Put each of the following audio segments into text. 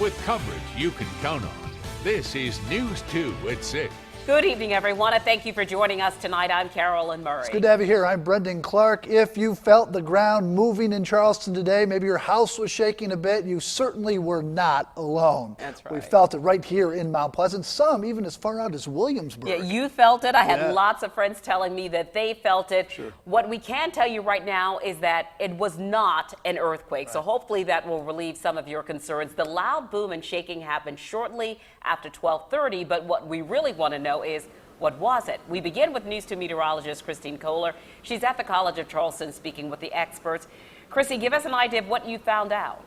with coverage you can count on. This is News 2 at 6. Good evening, everyone, and thank you for joining us tonight. I'm Carolyn Murray. It's good to have you here. I'm Brendan Clark. If you felt the ground moving in Charleston today, maybe your house was shaking a bit, you certainly were not alone. That's right. We felt it right here in Mount Pleasant, some even as far out as Williamsburg. Yeah, you felt it. I had lots of friends telling me that they felt it. Sure. What we can tell you right now is that it was not an earthquake, so hopefully that will relieve some of your concerns. The loud boom and shaking happened shortly after 12:30, but what we really want to know is, what was it? We begin with News 2 meteorologist Christine Kohler. She's at the College of Charleston speaking with the experts. Chrissy, give us an idea of what you found out.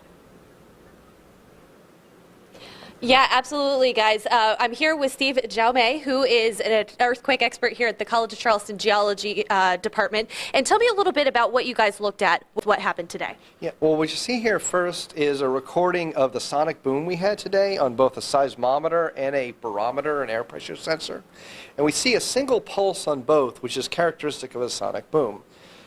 Yeah, absolutely, guys. I'm here with Steve Jaume, who is an earthquake expert here at the College of Charleston Geology Department. And tell me a little bit about what you guys looked at with what happened today. Yeah, well, what you see here first is a recording of the sonic boom we had today on both a seismometer and a barometer, an air pressure sensor. And we see a single pulse on both, which is characteristic of a sonic boom.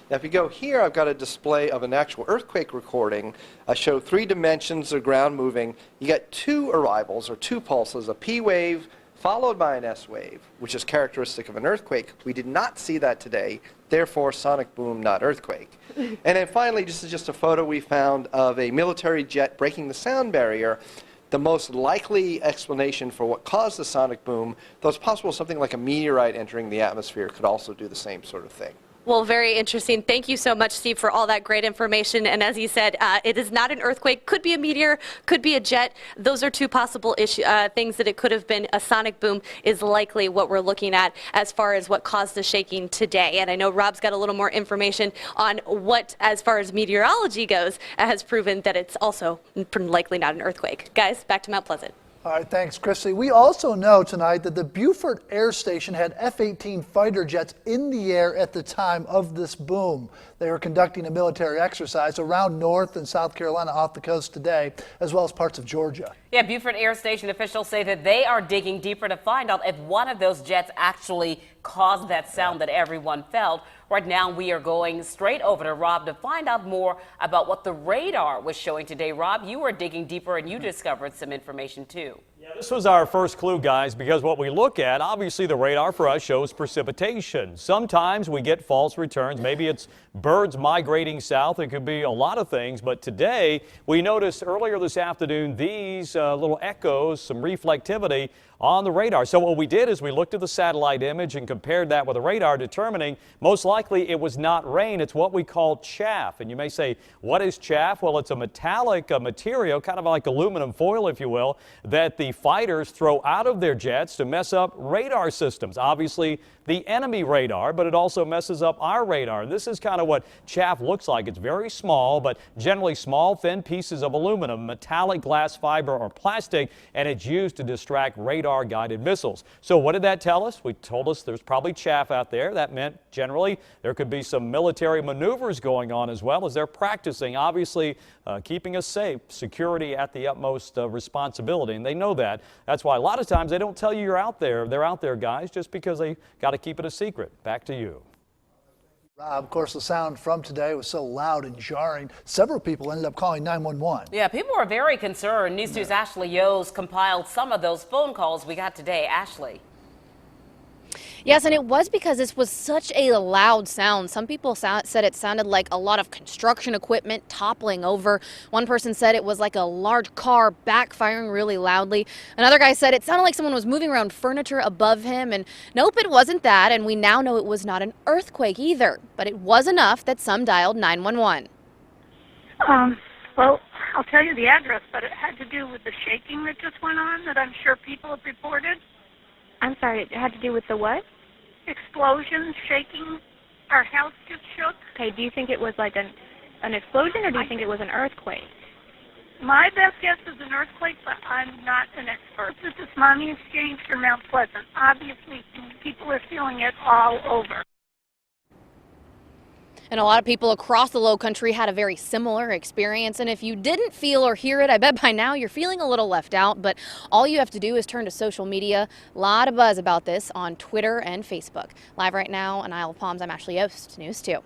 Now, if you go here, I've got a display of an actual earthquake recording. I show 3 dimensions of ground moving. You get 2 arrivals, or 2 pulses, a P wave followed by an S wave, which is characteristic of an earthquake. We did not see that today, therefore sonic boom, not earthquake. And then finally, this is just a photo we found of a military jet breaking the sound barrier. The most likely explanation for what caused the sonic boom, though it's possible something like a meteorite entering the atmosphere could also do the same sort of thing. Well, very interesting. Thank you so much, Steve, for all that great information. And as you said, it is not an earthquake. Could be a meteor, could be a jet. Those are 2 possible things that it could have been. A sonic boom is likely what we're looking at as far as what caused the shaking today. And I know Rob's got a little more information on what, as far as meteorology goes, has proven that it's also likely not an earthquake. Guys, back to Mount Pleasant. All right, thanks, Chrissy. We also know tonight that the Beaufort Air Station had F-18 fighter jets in the air at the time of this boom. They were conducting a military exercise around North and South Carolina off the coast today, as well as parts of Georgia. Yeah, Beaufort Air Station officials say that they are digging deeper to find out if one of those jets actually caused that sound that everyone felt. Right now, we are going straight over to Rob to find out more about what the radar was showing today. Rob, you were digging deeper and you discovered some information too. Yeah, this was our first clue, guys, because what we look at, obviously the radar for us shows precipitation. Sometimes we get false returns. Maybe it's birds migrating south. It could be a lot of things. But today, we noticed earlier this afternoon these little echoes, some reflectivity on the radar. So what we did is we looked at the satellite image and compared that with the radar, determining most likely it was not rain. It's what we call chaff. And you may say, what is chaff? Well, it's a metallic material, kind of like aluminum foil, if you will, that the fighters throw out of their jets to mess up radar systems. Obviously, the enemy radar, but it also messes up our radar. And this is kind of what chaff looks like. It's very small, but generally small, thin pieces of aluminum, metallic, glass fiber, or plastic, and it's used to distract radar-guided missiles. So what did that tell us? We told us there's probably chaff out there. That meant generally there could be some military maneuvers going on as well as they're practicing, obviously keeping us safe, security at the utmost responsibility, and they know that. That's why a lot of times they don't tell you you're out there. They're out there, guys, just because they got to keep it a secret. Back to you. Rob, of course, the sound from today was so loud and jarring. Several people ended up calling 911. Yeah, people were very concerned. News 2's Ashley Yoes compiled some of those phone calls we got today. Ashley. Yes, and it was because this was such a loud sound. Some people said it sounded like a lot of construction equipment toppling over. One person said it was like a large car backfiring really loudly. Another guy said it sounded like someone was moving around furniture above him. And nope, it wasn't that. And we now know it was not an earthquake either. But it was enough that some dialed 911. Well, I'll tell you the address, but it had to do with the shaking that just went on that I'm sure people have reported. I'm sorry, it had to do with the what? Explosions, shaking. Our house just shook. Okay, do you think it was like an explosion, or do you think it was an earthquake? My best guess is an earthquake, but I'm not an expert. This is Mommy Exchange from Mount Pleasant. Obviously, people are feeling it all over. And a lot of people across the Lowcountry had a very similar experience. And if you didn't feel or hear it, I bet by now you're feeling a little left out. But all you have to do is turn to social media. A lot of buzz about this on Twitter and Facebook. Live right now in Isle of Palms, I'm Ashley Yost, News 2.